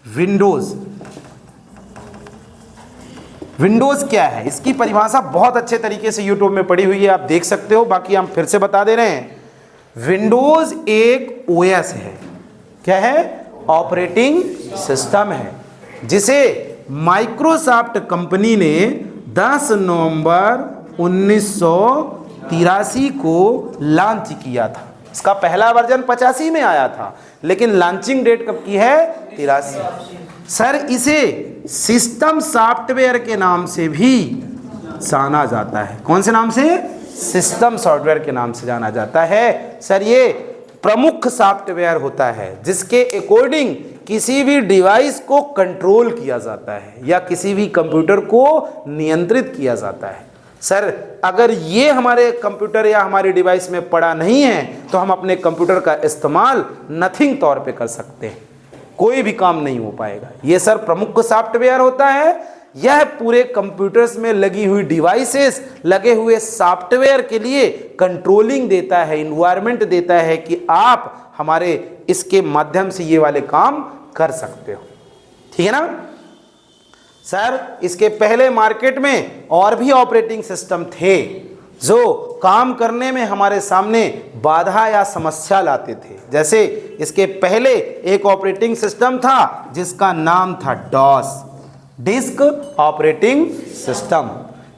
Windows. Windows क्या है, इसकी परिभाषा बहुत अच्छे तरीके से यूट्यूब में पड़ी हुई है, आप देख सकते हो, बाकी हम फिर से बता दे रहे हैं। विंडोज एक ओएस है। क्या है? ऑपरेटिंग सिस्टम है, जिसे माइक्रोसॉफ्ट कंपनी ने 10 नवंबर 1983 को लॉन्च किया था। इसका पहला वर्जन 85 में आया था, लेकिन लॉन्चिंग डेट कब की है? 83। सर, इसे सिस्टम सॉफ्टवेयर के नाम से भी जाना जाता है। कौन से नाम से? सिस्टम सॉफ्टवेयर के नाम से जाना जाता है। सर, ये प्रमुख सॉफ्टवेयर होता है जिसके अकॉर्डिंग किसी भी डिवाइस को कंट्रोल किया जाता है या किसी भी कंप्यूटर को नियंत्रित किया जाता है। सर, अगर ये हमारे कंप्यूटर या हमारी डिवाइस में पड़ा नहीं है तो हम अपने कंप्यूटर का इस्तेमाल नथिंग तौर पे कर सकते हैं, कोई भी काम नहीं हो पाएगा। ये सर प्रमुख सॉफ्टवेयर होता है। यह पूरे कंप्यूटर्स में लगी हुई डिवाइसेस, लगे हुए सॉफ्टवेयर के लिए कंट्रोलिंग देता है, इन्वायरमेंट देता है कि आप हमारे इसके माध्यम से ये वाले काम कर सकते हो। ठीक है ना सर? इसके पहले मार्केट में और भी ऑपरेटिंग सिस्टम थे जो काम करने में हमारे सामने बाधा या समस्या लाते थे। जैसे इसके पहले एक ऑपरेटिंग सिस्टम था जिसका नाम था डॉस, डिस्क ऑपरेटिंग सिस्टम,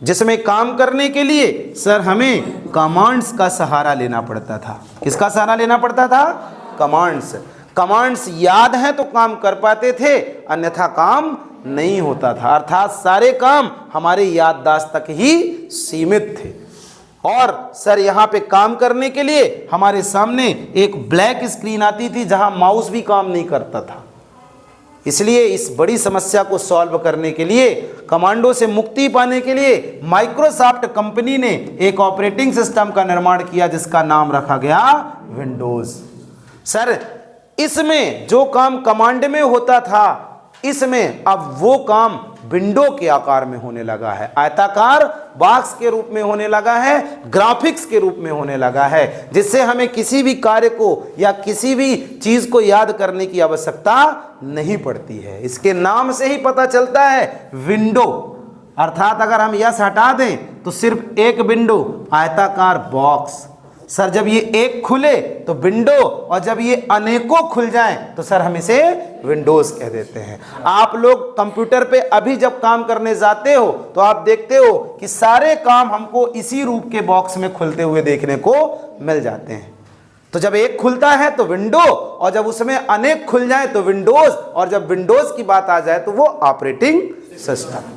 जिसमें काम करने के लिए सर हमें कमांड्स का सहारा लेना पड़ता था। किसका सहारा लेना पड़ता था? कमांड्स। कमांड्स याद है तो काम कर पाते थे, अन्यथा काम नहीं होता था। अर्थात सारे काम हमारे याददाश्त तक ही सीमित थे। और सर, यहाँ पे काम करने के लिए हमारे सामने एक ब्लैक स्क्रीन आती थी जहां माउस भी काम नहीं करता था। इसलिए इस बड़ी समस्या को सॉल्व करने के लिए, कमांडो से मुक्ति पाने के लिए माइक्रोसॉफ्ट कंपनी ने एक ऑपरेटिंग सिस्टम का निर्माण किया जिसका नाम रखा गया विंडोज। सर, इसमें जो काम कमांड में होता था, इसमें अब वो काम विंडो के आकार में होने लगा है, आयताकार बॉक्स के रूप में होने लगा है, ग्राफिक्स के रूप में होने लगा है, जिससे हमें किसी भी कार्य को या किसी भी चीज को याद करने की आवश्यकता नहीं पड़ती है। इसके नाम से ही पता चलता है विंडो, अर्थात अगर हम यस हटा दें तो सिर्फ एक विंडो, आयताकार बॉक्स। सर, जब ये एक खुले तो विंडो, और जब ये अनेकों खुल जाएं तो सर हम इसे विंडोज कह देते हैं। आप लोग कंप्यूटर पे अभी जब काम करने जाते हो तो आप देखते हो कि सारे काम हमको इसी रूप के बॉक्स में खुलते हुए देखने को मिल जाते हैं। तो जब एक खुलता है तो विंडो, और जब उसमें अनेक खुल जाए तो विंडोज, और जब विंडोज की बात आ जाए तो वो ऑपरेटिंग सिस्टम।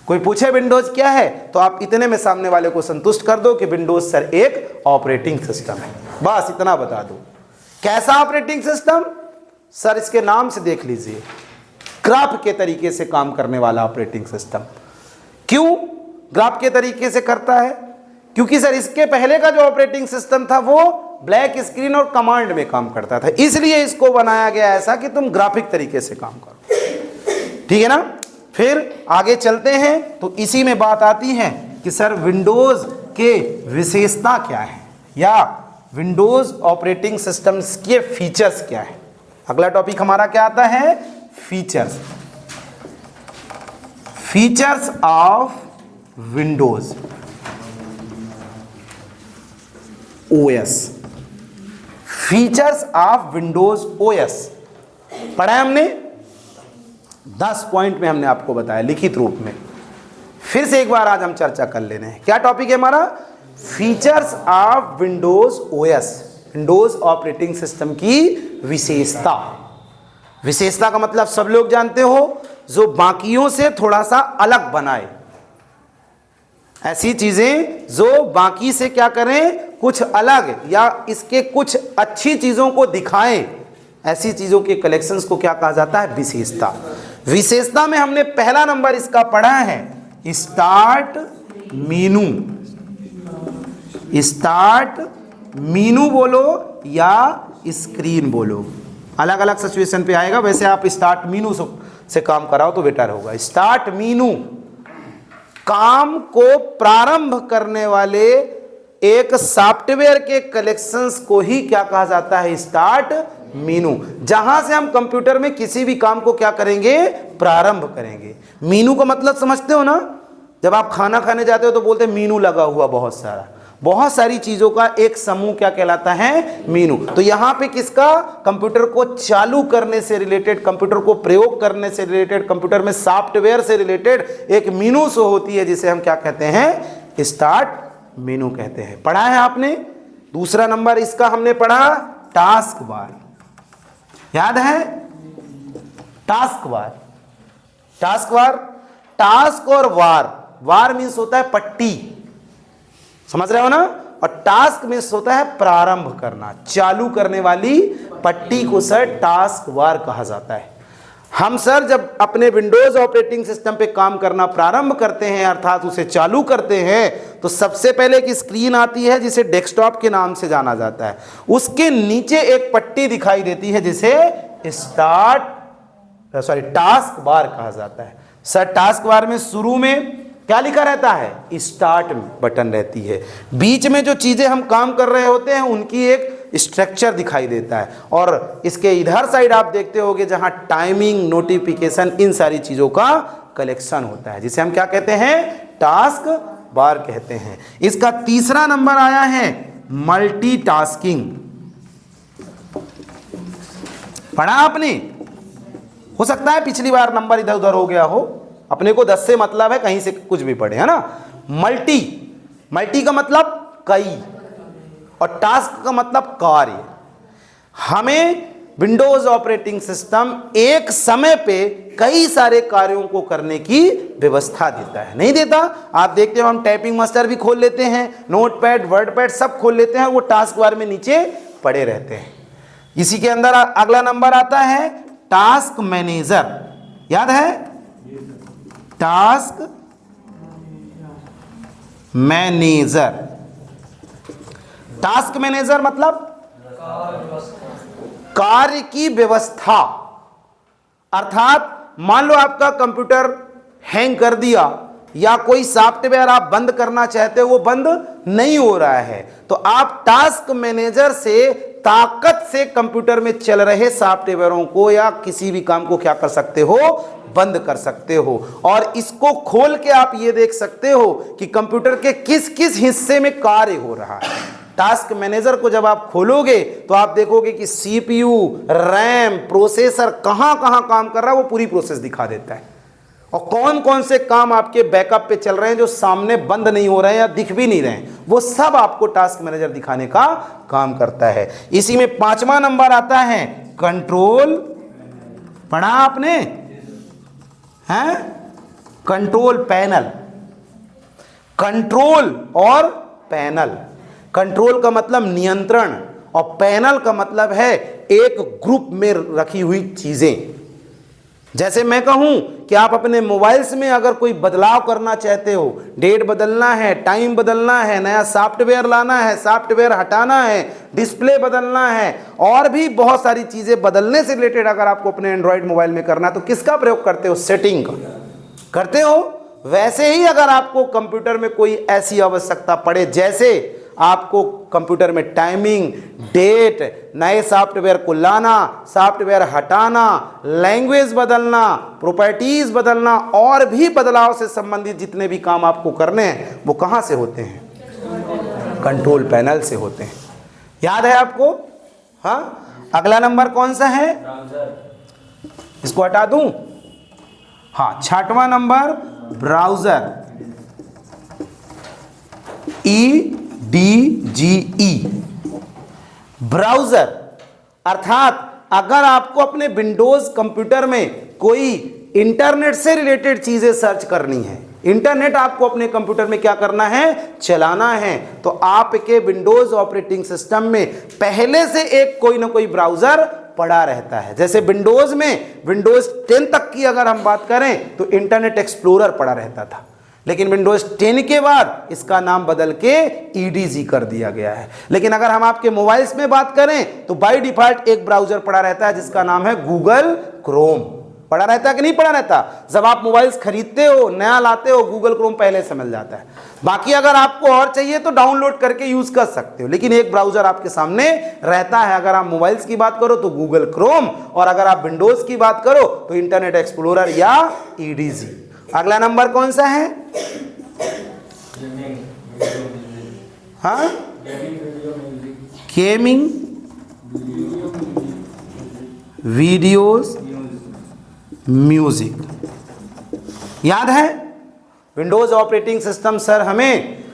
कोई पूछे विंडोज क्या है तो आप इतने में सामने वाले को संतुष्ट कर दो कि विंडोज सर एक ऑपरेटिंग सिस्टम है, बस इतना बता दो। कैसा ऑपरेटिंग सिस्टम? सर, इसके नाम से देख लीजिए, ग्राफ के तरीके से काम करने वाला ऑपरेटिंग सिस्टम। क्यों ग्राफ के तरीके से करता है? क्योंकि सर इसके पहले का जो ऑपरेटिंग सिस्टम था वो ब्लैक स्क्रीन और कमांड में काम करता था, इसलिए इसको बनाया गया ऐसा कि तुम ग्राफिक तरीके से काम करो। ठीक है ना? फिर आगे चलते हैं तो इसी में बात आती है कि सर विंडोज के विशेषता क्या है, या विंडोज ऑपरेटिंग सिस्टम्स के फीचर्स क्या है। अगला टॉपिक हमारा क्या आता है? Features. Features of Windows OS. Features of Windows OS पढ़ा है हमने, 10 पॉइंट में हमने आपको बताया लिखित रूप में। फिर से एक बार आज हम चर्चा कर ले रहे हैं। क्या टॉपिक है हमारा? Features of Windows OS, Windows operating system की विशेषता। विशेषता का मतलब सब लोग जानते हो, जो बाकियों से थोड़ा सा अलग बनाए, ऐसी चीजें जो बाकी से क्या करें, कुछ अलग, या इसके कुछ अच्छी चीजों को दिखाएं, ऐसी चीजों के कलेक्शंस को क्या कहा जाता है? विशेषता। विशेषता में हमने पहला नंबर इसका पढ़ा है स्टार्ट मीनू। स्टार्ट मीनू बोलो या स्क्रीन बोलो, अलग अलग सिचुएशन पे आएगा। वैसे आप स्टार्ट मीनू से काम कराओ तो बेटर होगा। स्टार्ट मीनू काम को प्रारंभ करने वाले एक सॉफ्टवेयर के कलेक्शंस को ही क्या कहा जाता है? स्टार्ट मीनू, जहां से हम कंप्यूटर में किसी भी काम को क्या करेंगे, प्रारंभ करेंगे। मीनू का मतलब समझते हो ना, जब आप खाना खाने जाते हो तो बोलते हैं मीनू लगा हुआ, बहुत सारी चीजों का एक समूह क्या कहलाता है, मीनू। तो यहां पे किसका, कंप्यूटर को चालू करने से रिलेटेड, कंप्यूटर को प्रयोग करने से रिलेटेड, कंप्यूटर में सॉफ्टवेयर से रिलेटेड एक मीनू शो होती है, जिसे हम क्या कहते हैं, स्टार्ट मीनू कहते हैं। पढ़ा है आपने। दूसरा नंबर इसका हमने पढ़ा टास्क बार, याद है, टास्क बार। टास्क और वार मीन्स होता है पट्टी, समझ रहे हो ना, और टास्क मीन्स होता है प्रारंभ करना, चालू करने वाली पट्टी को सर टास्क बार कहा जाता है। हम सर जब अपने विंडोज ऑपरेटिंग सिस्टम पे काम करना प्रारंभ करते हैं, अर्थात उसे चालू करते हैं, तो सबसे पहले एक स्क्रीन आती है जिसे डेस्कटॉप के नाम से जाना जाता है। उसके नीचे एक पट्टी दिखाई देती है जिसे टास्क बार कहा जाता है। सर टास्क बार में शुरू में क्या लिखा रहता है, स्टार्ट बटन रहती है, बीच में जो चीजें हम काम कर रहे होते हैं उनकी एक स्ट्रक्चर दिखाई देता है, और इसके इधर साइड आप देखते होगे जहां टाइमिंग, नोटिफिकेशन, इन सारी चीजों का कलेक्शन होता है, जिसे हम क्या कहते हैं, टास्क बार कहते हैं। इसका तीसरा नंबर आया है मल्टीटास्किंग। पढ़ा आपने, हो सकता है पिछली बार नंबर इधर उधर हो गया हो, अपने को 10 से मतलब है, कहीं से कुछ भी पढ़े, है ना। मल्टी का मतलब कई, और टास्क का मतलब कार्य। हमें विंडोज ऑपरेटिंग सिस्टम एक समय पे कई सारे कार्यों को करने की व्यवस्था देता है, नहीं देता। आप देखते हो हम टाइपिंग मास्टर भी खोल लेते हैं, नोटपैड, वर्डपैड सब खोल लेते हैं, वो टास्क बार में नीचे पड़े रहते हैं। इसी के अंदर अगला नंबर आता है टास्क मैनेजर, याद है, टास्क मैनेजर। टास्क मैनेजर मतलब कार्य की व्यवस्था, अर्थात मान लो आपका कंप्यूटर हैंग कर दिया, या कोई सॉफ्टवेयर आप बंद करना चाहते हो, वो बंद नहीं हो रहा है, तो आप टास्क मैनेजर से ताकत से कंप्यूटर में चल रहे सॉफ्टवेयरों को या किसी भी काम को क्या कर सकते हो, बंद कर सकते हो। और इसको खोल के आप ये देख सकते हो कि कंप्यूटर के किस किस हिस्से में कार्य हो रहा है। टास्क मैनेजर को जब आप खोलोगे तो आप देखोगे कि सीपीयू, रैम, प्रोसेसर कहां कहां काम कर रहा है, वो पूरी प्रोसेस दिखा देता है, और कौन कौन से काम आपके बैकअप पे चल रहे हैं जो सामने बंद नहीं हो रहे हैं या दिख भी नहीं रहे हैं, वो सब आपको टास्क मैनेजर दिखाने का काम करता है। इसी में 5वां नंबर आता है कंट्रोल। पढ़ा आपने, हैं, कंट्रोल पैनल। कंट्रोल और पैनल, कंट्रोल का मतलब नियंत्रण, और पैनल का मतलब है एक ग्रुप में रखी हुई चीजें। जैसे मैं कहूं कि आप अपने मोबाइल्स में अगर कोई बदलाव करना चाहते हो, डेट बदलना है, टाइम बदलना है, नया सॉफ्टवेयर लाना है, सॉफ्टवेयर हटाना है, डिस्प्ले बदलना है, और भी बहुत सारी चीजें बदलने से रिलेटेड अगर आपको अपने एंड्रॉयड मोबाइल में करना है, तो किसका प्रयोग करते हो, सेटिंग का करते हो। वैसे ही अगर आपको कंप्यूटर में कोई ऐसी आवश्यकता पड़े, जैसे आपको कंप्यूटर में टाइमिंग, डेट, नए सॉफ्टवेयर को लाना, सॉफ्टवेयर हटाना, लैंग्वेज बदलना, प्रॉपर्टीज बदलना, और भी बदलाव से संबंधित जितने भी काम आपको करने हैं, वो कहां से होते हैं, कंट्रोल पैनल से होते हैं। याद है आपको? हाँ। अगला नंबर कौन सा है, इसको हटा दूं, हाँ, 6वां नंबर ब्राउजर, EDGE, ब्राउजर। अर्थात अगर आपको अपने विंडोज कंप्यूटर में कोई इंटरनेट से रिलेटेड चीजें सर्च करनी है, इंटरनेट आपको अपने कंप्यूटर में क्या करना है, चलाना है, तो आपके विंडोज ऑपरेटिंग सिस्टम में पहले से एक कोई ना कोई ब्राउजर पड़ा रहता है। जैसे विंडोज में विंडोज 10 तक की अगर हम बात करें तो इंटरनेट एक्सप्लोरर पड़ा रहता था, लेकिन विंडोज 10 के बाद इसका नाम बदल के EDG कर दिया गया है। लेकिन अगर हम आपके मोबाइल्स में बात करें तो बाय डिफॉल्ट एक ब्राउजर पड़ा रहता है जिसका नाम है गूगल क्रोम। पड़ा रहता है कि नहीं पड़ा रहता? जब आप मोबाइल्स खरीदते हो, नया लाते हो, गूगल क्रोम पहले से मिल जाता है। बाकी अगर आपको और चाहिए तो डाउनलोड करके यूज कर सकते हो, लेकिन एक ब्राउजर आपके सामने रहता है। अगर आप मोबाइल्स की बात करो तो गूगल क्रोम, और अगर आप विंडोज की बात करो तो इंटरनेट एक्सप्लोरर या ईडीजी। अगला नंबर कौन सा है? हाँ, गेमिंग वीडियोस म्यूजिक। याद है, विंडोज ऑपरेटिंग सिस्टम सर हमें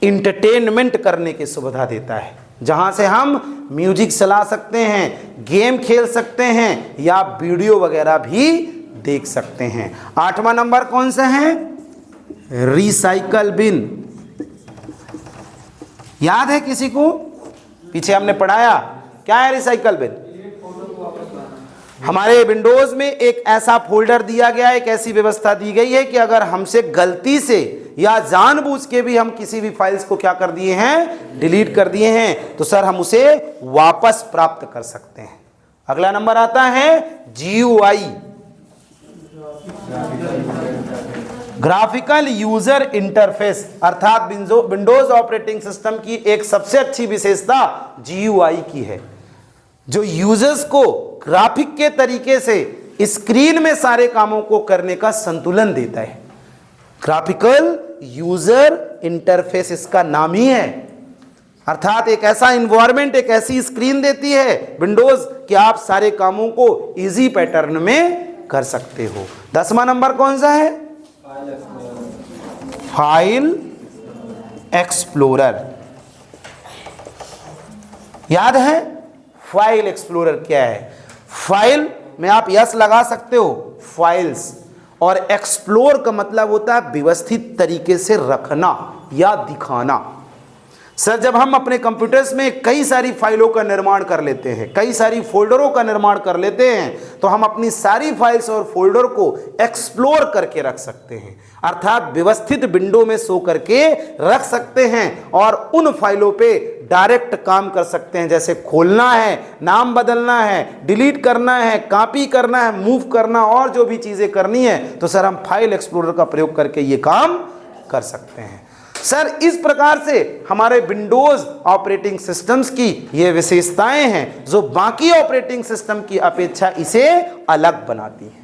इंटरटेनमेंट करने की सुविधा देता है, जहां से हम म्यूजिक चला सकते हैं, गेम खेल सकते हैं या वीडियो वगैरह भी देख सकते हैं। 8वां नंबर कौन सा है? Recycle bin. याद है किसी को? पीछे हमने पढ़ाया, क्या है रिसाइकल बिन? हमारे विंडोज में एक ऐसा फोल्डर दिया गया है, एक ऐसी व्यवस्था दी गई है कि अगर हमसे गलती से या जानबूझ के भी हम किसी भी फाइल्स को क्या कर दिए हैं, डिलीट कर दिए हैं, तो सर हम उसे वापस प्राप्त कर सकते हैं। अगला नंबर आता है GUI, ग्राफिकल यूजर इंटरफेस, अर्थात विंडोज ऑपरेटिंग सिस्टम की एक सबसे अच्छी विशेषता GUI की है, जो यूजर्स को ग्राफिक के तरीके से स्क्रीन में सारे कामों को करने का संतुलन देता है। ग्राफिकल यूजर इंटरफेस इसका नाम ही है, अर्थात एक ऐसा इन्वायरमेंट, एक ऐसी स्क्रीन देती है विंडोज कि आप सारे कामों को इजी पैटर्न में कर सकते हो। 10वां नंबर कौन सा है? File explorer. याद है फाइल एक्सप्लोरर क्या है? फाइल में आप यस लगा सकते हो, फाइल्स, और एक्सप्लोर का मतलब होता है व्यवस्थित तरीके से रखना या दिखाना। सर जब हम अपने कंप्यूटर्स में कई सारी फाइलों का निर्माण कर लेते हैं, कई सारी फोल्डरों का निर्माण कर लेते हैं, तो हम अपनी सारी फाइल्स और फोल्डर को एक्सप्लोर करके रख सकते हैं, अर्थात व्यवस्थित विंडो में शो करके रख सकते हैं और उन फाइलों पे डायरेक्ट काम कर सकते हैं। जैसे खोलना है, नाम बदलना है, डिलीट करना है, कॉपी करना है, मूव करना और जो भी चीज़ें करनी है, तो सर हम फाइल एक्सप्लोरर का प्रयोग करके ये काम कर सकते हैं। सर इस प्रकार से हमारे विंडोज ऑपरेटिंग सिस्टम्स की ये विशेषताएं हैं जो बाकी ऑपरेटिंग सिस्टम की अपेक्षा इसे अलग बनाती हैं।